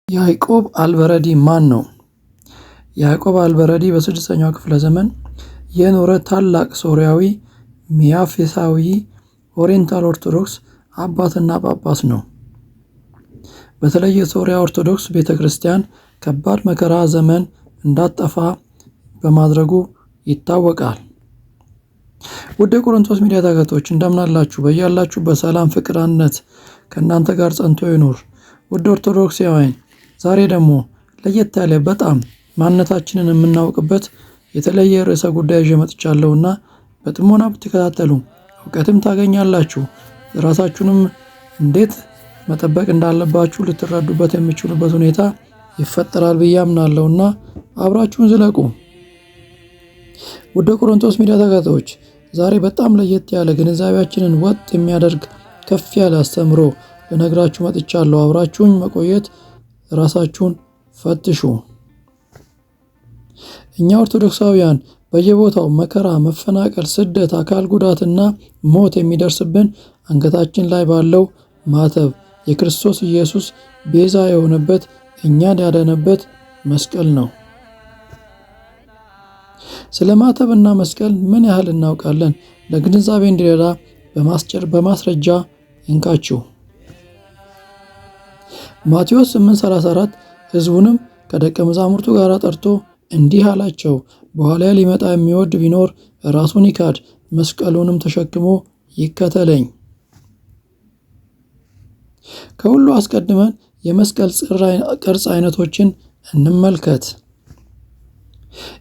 ያዕቆብ አልበረዲ ማን ነው? ያዕቆብ አልበረዲ በ6ኛው ክፍለ ዘመን የኖረ ታላቅ ሶርያዊ ሚያፌሳዊ ኦሪየንታል ኦርቶዶክስ አባትና ጳጳስ ነው። በተለይ የሶርያ ኦርቶዶክስ ቤተክርስቲያን ከባድ መከራ ዘመን እንዳጠፋ በማድረጉ ይታወቃል። ውድ የቆሮንቶስ ሚዲያ ተከታታዮች እንደምናላችሁ፣ በያላችሁ በሰላም ፍቅር፣ አንድነት ከእናንተ ጋር ጸንቶ ይኑር። ውድ ኦርቶዶክሳውያን ዛሬ ደግሞ ለየት ያለ በጣም ማንነታችንን የምናውቅበት የተለየ ርዕሰ ጉዳይ ይዤ መጥቻለሁና በጥሞና ብትከታተሉ እውቀትም ታገኛላችሁ። ራሳችሁንም እንዴት መጠበቅ እንዳለባችሁ ልትረዱበት የሚችሉበት ሁኔታ ይፈጠራል ብዬ አምናለሁና አብራችሁን ዝለቁ። ውድ ቆሮንቶስ ሚዲያ ተከታታዮች ዛሬ በጣም ለየት ያለ ግንዛቤያችንን ወጥ የሚያደርግ ከፍ ያለ አስተምሮ ልነግራችሁ መጥቻለሁ። አብራችሁን መቆየት ራሳችሁን ፈትሹ። እኛ ኦርቶዶክሳውያን በየቦታው መከራ፣ መፈናቀል፣ ስደት፣ አካል ጉዳትና ሞት የሚደርስብን አንገታችን ላይ ባለው ማተብ የክርስቶስ ኢየሱስ ቤዛ የሆነበት እኛን ያዳነበት መስቀል ነው። ስለ ማተብና መስቀል ምን ያህል እናውቃለን? ለግንዛቤ እንዲረዳ በማስረጃ እንካችሁ። ማቴዎስ 8:34 ሕዝቡንም ከደቀ መዛሙርቱ ጋር ጠርቶ እንዲህ አላቸው፣ በኋላ ሊመጣ የሚወድ ቢኖር ራሱን ይካድ፣ መስቀሉንም ተሸክሞ ይከተለኝ። ከሁሉ አስቀድመን የመስቀል ቅርጽ አይነቶችን እንመልከት።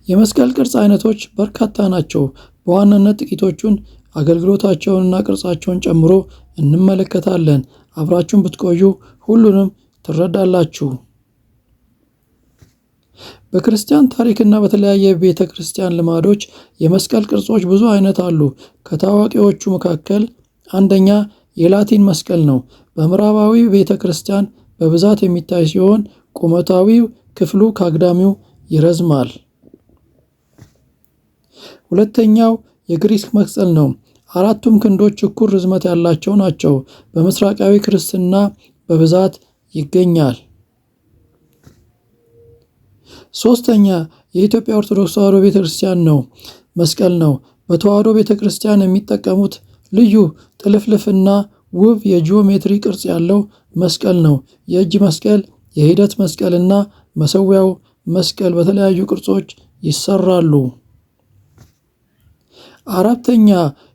የመስቀል ቅርጽ አይነቶች በርካታ ናቸው። በዋናነት ጥቂቶቹን አገልግሎታቸውንና ቅርጻቸውን ጨምሮ እንመለከታለን። አብራችሁን ብትቆዩ ሁሉንም ትረዳላችሁ። በክርስቲያን ታሪክና በተለያየ ቤተ ክርስቲያን ልማዶች የመስቀል ቅርጾች ብዙ አይነት አሉ። ከታዋቂዎቹ መካከል አንደኛ የላቲን መስቀል ነው። በምዕራባዊ ቤተ ክርስቲያን በብዛት የሚታይ ሲሆን ቁመታዊው ክፍሉ ከአግዳሚው ይረዝማል። ሁለተኛው የግሪክ መስቀል ነው። አራቱም ክንዶች እኩል ርዝመት ያላቸው ናቸው። በምስራቃዊ ክርስትና በብዛት ይገኛል። ሶስተኛ የኢትዮጵያ ኦርቶዶክስ ተዋሕዶ ቤተክርስቲያን ነው መስቀል ነው። በተዋሕዶ ቤተክርስቲያን የሚጠቀሙት ልዩ ጥልፍልፍና ውብ የጂኦሜትሪ ቅርጽ ያለው መስቀል ነው። የእጅ መስቀል፣ የሂደት መስቀልና መሰዊያው መስቀል በተለያዩ ቅርጾች ይሰራሉ። አራተኛ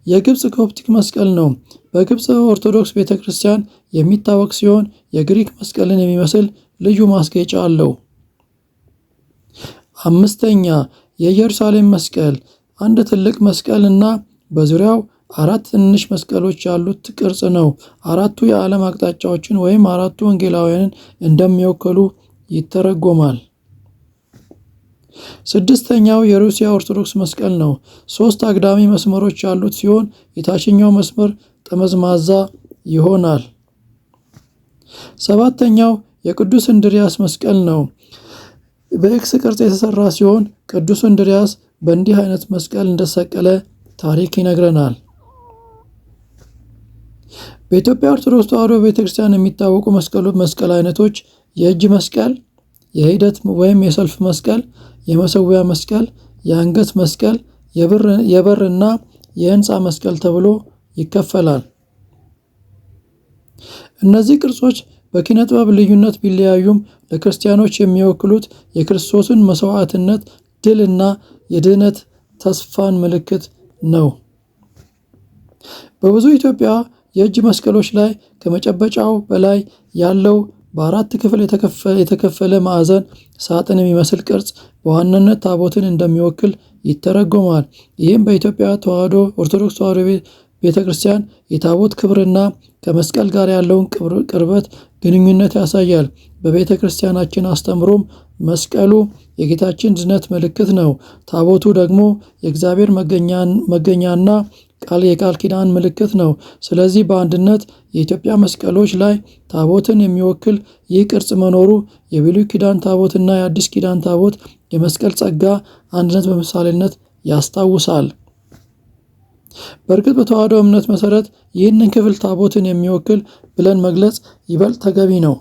የግብፅ ኮፕቲክ መስቀል ነው። በግብፅ ኦርቶዶክስ ቤተክርስቲያን የሚታወቅ ሲሆን የግሪክ መስቀልን የሚመስል ልዩ ማስጌጫ አለው። አምስተኛ የኢየሩሳሌም መስቀል፣ አንድ ትልቅ መስቀል እና በዙሪያው 4 ትንሽ መስቀሎች ያሉት ቅርጽ ነው። አራቱ የዓለም አቅጣጫዎችን ወይም አራቱ ወንጌላውያንን እንደሚወክሉ ይተረጎማል። ስድስተኛው የሩሲያ ኦርቶዶክስ መስቀል ነው። 3 አግዳሚ መስመሮች ያሉት ሲሆን የታችኛው መስመር ጠመዝማዛ ይሆናል። ሰባተኛው የቅዱስ እንድርያስ መስቀል ነው። በኤክስ ቅርጽ የተሰራ ሲሆን ቅዱስ እንድርያስ በእንዲህ አይነት መስቀል እንደሰቀለ ታሪክ ይነግረናል። በኢትዮጵያ ኦርቶዶክስ ተዋሕዶ ቤተክርስቲያን የሚታወቁ መስቀል አይነቶች የእጅ መስቀል፣ የሂደት ወይም የሰልፍ መስቀል፣ የመሰዊያ መስቀል፣ የአንገት መስቀል፣ የበርና የህንፃ መስቀል ተብሎ ይከፈላል። እነዚህ ቅርጾች በኪነ ጥበብ ልዩነት ቢለያዩም ለክርስቲያኖች የሚወክሉት የክርስቶስን መስዋዕትነት፣ ድልና የድህነት ተስፋን ምልክት ነው። በብዙ ኢትዮጵያ የእጅ መስቀሎች ላይ ከመጨበጫው በላይ ያለው በ4 ክፍል የተከፈለ ማዕዘን ሳጥን የሚመስል ቅርጽ በዋናነት ታቦትን እንደሚወክል ይተረጎማል። ይህም በኢትዮጵያ ተዋሕዶ ኦርቶዶክስ ተዋሕዶ ቤተክርስቲያን የታቦት ክብርና ከመስቀል ጋር ያለውን ቅርበት ግንኙነት ያሳያል። በቤተ ክርስቲያናችን አስተምሮም መስቀሉ የጌታችን ድነት ምልክት ነው። ታቦቱ ደግሞ የእግዚአብሔር መገኛና የቃል ኪዳን ምልክት ነው። ስለዚህ በአንድነት የኢትዮጵያ መስቀሎች ላይ ታቦትን የሚወክል ይህ ቅርጽ መኖሩ የብሉይ ኪዳን ታቦትና የአዲስ ኪዳን ታቦት የመስቀል ጸጋ አንድነት በምሳሌነት ያስታውሳል። በእርግጥ በተዋህዶ እምነት መሰረት ይህንን ክፍል ታቦትን የሚወክል ብለን መግለጽ ይበልጥ ተገቢ ነው።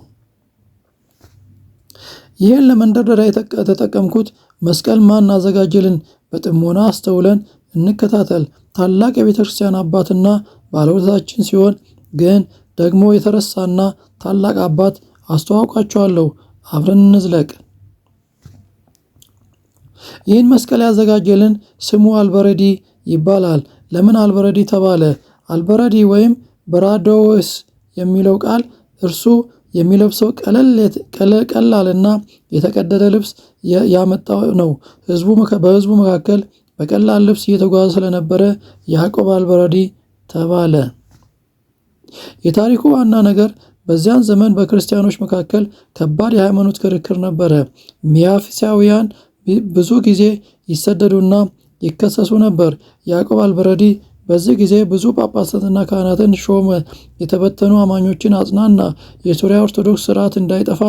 ይህን ለመንደርደሪያ የተጠቀምኩት መስቀል ማን አዘጋጀልን በጥሞና አስተውለን እንከታተል። ታላቅ የቤተ ክርስቲያን አባትና ባለውለታችን ሲሆን ግን ደግሞ የተረሳና ታላቅ አባት አስተዋውቃቸዋለሁ። አብረን እንዝለቅ። ይህን መስቀል ያዘጋጀልን ስሙ አልበረዲ ይባላል። ለምን አልበረዲ ተባለ? አልበረዲ ወይም በራዶስ የሚለው ቃል እርሱ የሚለብሰው ቀላልና የተቀደደ ልብስ ያመጣው ነው። በህዝቡ መካከል በቀላል ልብስ እየተጓዘ ስለነበረ ያዕቆብ አልበረዲ ተባለ። የታሪኩ ዋና ነገር በዚያን ዘመን በክርስቲያኖች መካከል ከባድ የሃይማኖት ክርክር ነበረ። ሚያፊሳውያን ብዙ ጊዜ ይሰደዱና ይከሰሱ ነበር። ያዕቆብ አልበረዲ በዚህ ጊዜ ብዙ ጳጳሳትና ካህናትን ሾመ። የተበተኑ አማኞችን አጽናና። የሶሪያ ኦርቶዶክስ ስርዓት እንዳይጠፋ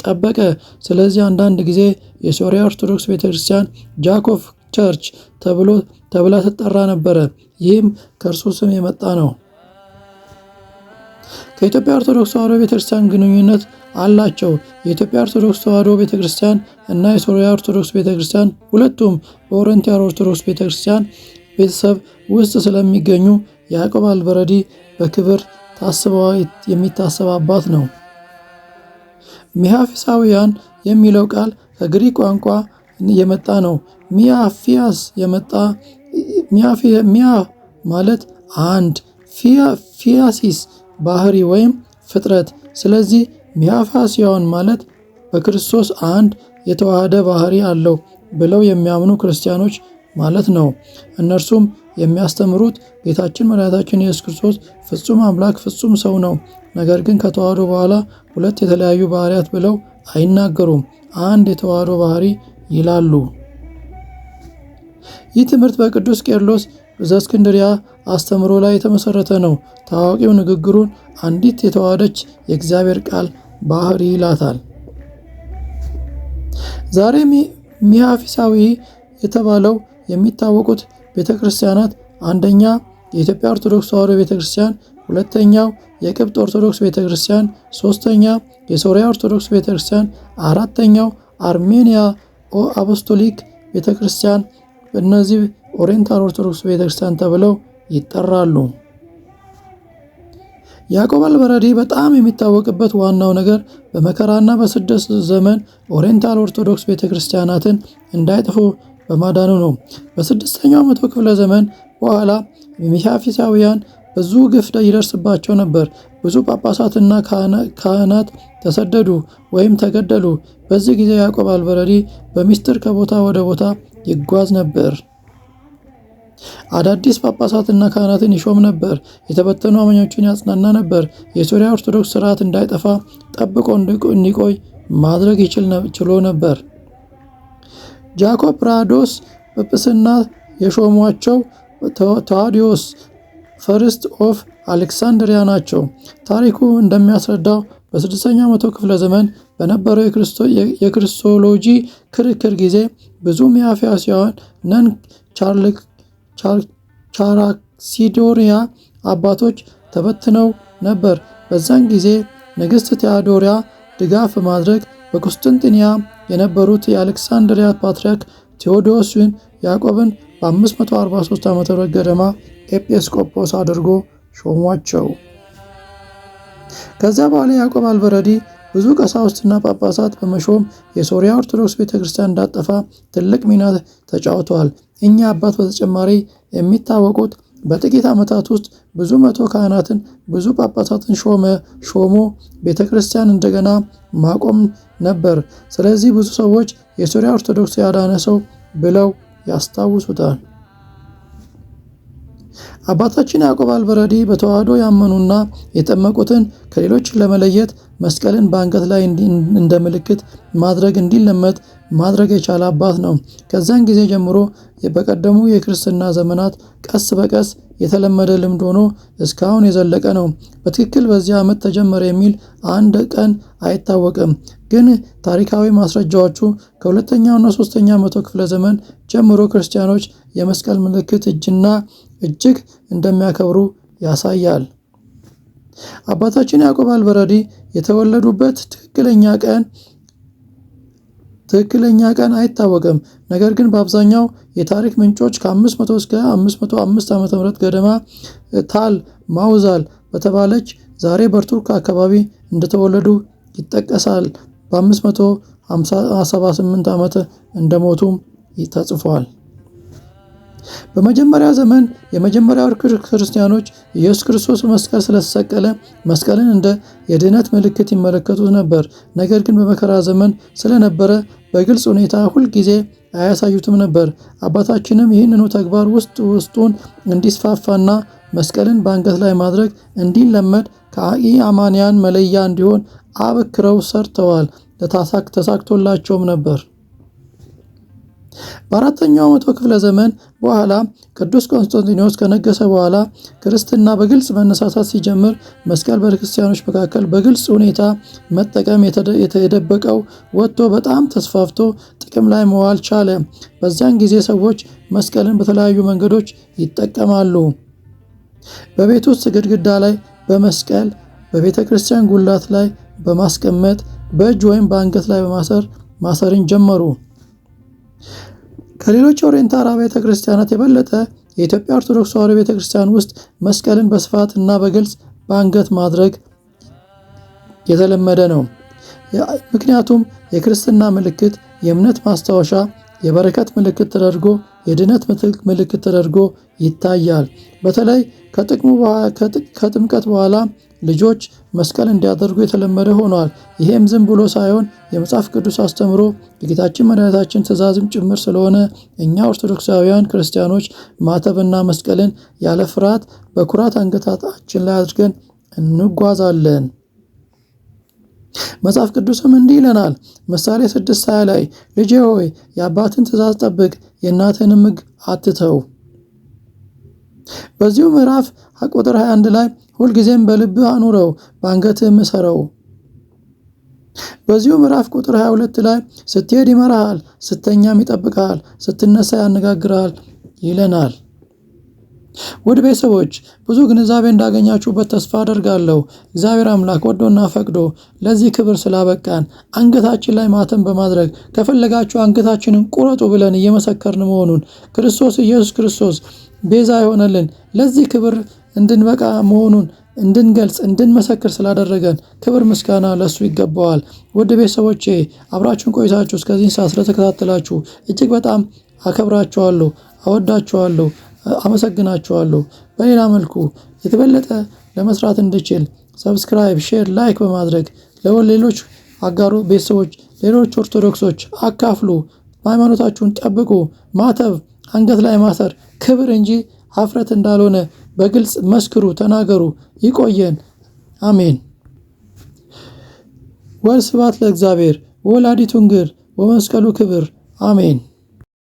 ጠበቀ። ስለዚህ አንዳንድ ጊዜ የሶሪያ ኦርቶዶክስ ቤተክርስቲያን ጃኮብ ቸርች ተብላ ትጠራ ነበረ። ይህም ከእርሱ ስም የመጣ ነው። ከኢትዮጵያ ኦርቶዶክስ ተዋሕዶ ቤተክርስቲያን ግንኙነት አላቸው። የኢትዮጵያ ኦርቶዶክስ ተዋሕዶ ቤተክርስቲያን እና የሶሪያ ኦርቶዶክስ ቤተክርስቲያን ሁለቱም በኦሪየንታል ኦርቶዶክስ ቤተክርስቲያን ቤተሰብ ውስጥ ስለሚገኙ ያዕቆብ አልበረዲ በክብር የሚታሰብ አባት ነው። ሚያፊሳውያን የሚለው ቃል ከግሪክ ቋንቋ የመጣ ነው። ሚያፊያስ ሚያ ማለት አንድ፣ ፊያሲስ ባህሪ ወይም ፍጥረት። ስለዚህ ሚያፋሲያውን ማለት በክርስቶስ አንድ የተዋሃደ ባህሪ አለው ብለው የሚያምኑ ክርስቲያኖች ማለት ነው። እነርሱም የሚያስተምሩት ጌታችን መድኃኒታችን ኢየሱስ ክርስቶስ ፍጹም አምላክ ፍጹም ሰው ነው። ነገር ግን ከተዋህዶ በኋላ ሁለት የተለያዩ ባህሪያት ብለው አይናገሩም። አንድ የተዋህዶ ባህሪ ይላሉ። ይህ ትምህርት በቅዱስ ቄርሎስ ዘእስክንድርያ አስተምሮ ላይ የተመሰረተ ነው። ታዋቂው ንግግሩን አንዲት የተዋሃደች የእግዚአብሔር ቃል ባህሪ ይላታል። ዛሬ ሚያፊሳዊ የተባለው የሚታወቁት ቤተክርስቲያናት አንደኛ የኢትዮጵያ ኦርቶዶክስ ተዋሕዶ ቤተክርስቲያን፣ ሁለተኛው የቅብጥ ኦርቶዶክስ ቤተክርስቲያን፣ ሶስተኛ የሶሪያ ኦርቶዶክስ ቤተክርስቲያን፣ አራተኛው አርሜኒያ አፖስቶሊክ ቤተክርስቲያን። እነዚህ ኦሪየንታል ኦርቶዶክስ ቤተክርስቲያን ተብለው ይጠራሉ። ያዕቆብ አልበረዲ በጣም የሚታወቅበት ዋናው ነገር በመከራና በስደት ዘመን ኦሪየንታል ኦርቶዶክስ ቤተክርስቲያናትን እንዳይጠፉ በማዳኑ ነው። በ6ኛው መቶ ክፍለ ዘመን በኋላ ሚያፊሳውያን ብዙ ግፍ ይደርስባቸው ነበር። ብዙ ጳጳሳትና ካህናት ተሰደዱ ወይም ተገደሉ። በዚህ ጊዜ ያዕቆብ አልበረዲ በሚስጥር ከቦታ ወደ ቦታ ይጓዝ ነበር። አዳዲስ ጳጳሳትና ካህናትን ይሾም ነበር። የተበተኑ አማኞችን ያጽናና ነበር። የሶሪያ ኦርቶዶክስ ስርዓት እንዳይጠፋ ጠብቆ እንዲቆይ ማድረግ ችሎ ነበር። ጃኮብ ራዶስ ጵጵስና የሾሟቸው ታዲዮስ ፈርስት ኦፍ አሌክሳንድሪያ ናቸው። ታሪኩ እንደሚያስረዳው በ6ኛው መቶ ክፍለ ዘመን በነበረው የክርስቶሎጂ ክርክር ጊዜ ብዙ ሚያፊሳውያን ነን ቻራክሲዶሪያ አባቶች ተበትነው ነበር። በዛን ጊዜ ንግሥት ቴዎዶሪያ ድጋፍ በማድረግ በቁስጥንጥንያ የነበሩት የአሌክሳንድሪያ ፓትርያርክ ቴዎዶስን ያዕቆብን በ543 ዓ.ም ገደማ ኤጲስቆጶስ አድርጎ ሾሟቸው። ከዚያ በኋላ ያዕቆብ አልበረዲ ብዙ ቀሳውስትና ጳጳሳት በመሾም የሶሪያ ኦርቶዶክስ ቤተክርስቲያን እንዳጠፋ ትልቅ ሚና ተጫውተዋል። እኛ አባት በተጨማሪ የሚታወቁት በጥቂት ዓመታት ውስጥ ብዙ መቶ ካህናትን ብዙ ጳጳሳትን ሾሞ ቤተክርስቲያን እንደገና ማቆም ነበር። ስለዚህ ብዙ ሰዎች የሶሪያ ኦርቶዶክስ ያዳነ ሰው ብለው ያስታውሱታል። አባታችን ያዕቆብ አልበረዲ በተዋህዶ ያመኑና የጠመቁትን ከሌሎች ለመለየት መስቀልን በአንገት ላይ እንደ ምልክት ማድረግ እንዲለመድ ማድረግ የቻለ አባት ነው። ከዛን ጊዜ ጀምሮ በቀደሙ የክርስትና ዘመናት ቀስ በቀስ የተለመደ ልምድ ሆኖ እስካሁን የዘለቀ ነው። በትክክል በዚህ ዓመት ተጀመረ የሚል አንድ ቀን አይታወቅም። ግን ታሪካዊ ማስረጃዎቹ ከሁለተኛውና ሶስተኛ መቶ ክፍለ ዘመን ጀምሮ ክርስቲያኖች የመስቀል ምልክት እጅግ እንደሚያከብሩ ያሳያል። አባታችን ያዕቆብ አልበረዲ የተወለዱበት ትክክለኛ ቀን አይታወቅም። ነገር ግን በአብዛኛው የታሪክ ምንጮች ከ500 እስከ 505 ዓ.ም ገደማ ታል ማውዛል በተባለች ዛሬ በቱርክ አካባቢ እንደተወለዱ ይጠቀሳል። በ578 ዓመት እንደሞቱም ተጽፏል። በመጀመሪያ ዘመን የመጀመሪያው ክርስቲያኖች ኢየሱስ ክርስቶስ መስቀል ስለተሰቀለ መስቀልን እንደ የድህነት ምልክት ይመለከቱት ነበር። ነገር ግን በመከራ ዘመን ስለነበረ በግልጽ ሁኔታ ሁልጊዜ አያሳዩትም ነበር። አባታችንም ይህንኑ ተግባር ውስጡን እንዲስፋፋና መስቀልን በአንገት ላይ ማድረግ እንዲለመድ ከኢአማንያን መለያ እንዲሆን አበክረው ሰርተዋል። ተሳክቶላቸውም ነበር። በአራተኛው መቶ ክፍለ ዘመን በኋላ ቅዱስ ቆስጠንጢኖስ ከነገሰ በኋላ ክርስትና በግልጽ መነሳሳት ሲጀምር መስቀል በክርስቲያኖች መካከል በግልጽ ሁኔታ መጠቀም የተደበቀው ወጥቶ በጣም ተስፋፍቶ ጥቅም ላይ መዋል ቻለ። በዚያን ጊዜ ሰዎች መስቀልን በተለያዩ መንገዶች ይጠቀማሉ። በቤት ውስጥ ግድግዳ ላይ በመስቀል፣ በቤተ ክርስቲያን ጉልላት ላይ በማስቀመጥ፣ በእጅ ወይም በአንገት ላይ ማሰርን ጀመሩ። ከሌሎች ኦሪየንታል ቤተ ክርስቲያናት የበለጠ የኢትዮጵያ ኦርቶዶክስ ተዋሕዶ ቤተ ክርስቲያን ውስጥ መስቀልን በስፋት እና በግልጽ በአንገት ማድረግ የተለመደ ነው። ምክንያቱም የክርስትና ምልክት፣ የእምነት ማስታወሻ፣ የበረከት ምልክት ተደርጎ የድነት ምልክት ተደርጎ ይታያል። በተለይ ከጥምቀት በኋላ ልጆች መስቀል እንዲያደርጉ የተለመደ ሆኗል። ይሄም ዝም ብሎ ሳይሆን የመጽሐፍ ቅዱስ አስተምሮ የጌታችን መድኃኒታችን ትእዛዝም ጭምር ስለሆነ እኛ ኦርቶዶክሳውያን ክርስቲያኖች ማተብና መስቀልን ያለ ፍርሃት በኩራት አንገታችን ላይ አድርገን እንጓዛለን። መጽሐፍ ቅዱስም እንዲህ ይለናል። ምሳሌ 6:20 ላይ ልጄ ሆይ የአባትን ትእዛዝ ጠብቅ፣ የእናትህንም ሕግ አትተው። በዚሁ ምዕራፍ ቁጥር 21 ላይ ሁልጊዜም በልብህ አኑረው፣ በአንገትህም እሰረው። በዚሁ ምዕራፍ ቁጥር 22 ላይ ስትሄድ ይመራሃል፣ ስተኛም ይጠብቅሃል፣ ስትነሳ ያነጋግርሃል ይለናል። ውድ ቤተሰቦች ብዙ ግንዛቤ እንዳገኛችሁበት ተስፋ አደርጋለሁ። እግዚአብሔር አምላክ ወዶና ፈቅዶ ለዚህ ክብር ስላበቃን አንገታችን ላይ ማተም በማድረግ ከፈለጋችሁ አንገታችንን ቁረጡ ብለን እየመሰከርን መሆኑን ክርስቶስ ኢየሱስ ክርስቶስ ቤዛ የሆነልን ለዚህ ክብር እንድንበቃ መሆኑን እንድንገልጽ እንድንመሰክር ስላደረገን ክብር ምስጋና ለሱ ይገባዋል። ውድ ቤተሰቦቼ አብራችሁን ቆይታችሁ እስከዚህ ሰዓት ስለተከታተላችሁ እጅግ በጣም አከብራችኋለሁ፣ አወዳችኋለሁ፣ አመሰግናችኋለሁ። በሌላ መልኩ የተበለጠ ለመስራት እንድችል ሰብስክራይብ፣ ሼር፣ ላይክ በማድረግ ለሌሎች አጋሩ ቤተሰቦች፣ ሌሎች ኦርቶዶክሶች አካፍሉ። ሃይማኖታችሁን ጠብቁ። ማተብ አንገት ላይ ማሰር ክብር እንጂ ሀፍረት እንዳልሆነ በግልጽ መስክሩ፣ ተናገሩ። ይቆየን። አሜን። ወስብሐት ለእግዚአብሔር ወወላዲቱ ድንግል ወመስቀሉ ክብር። አሜን።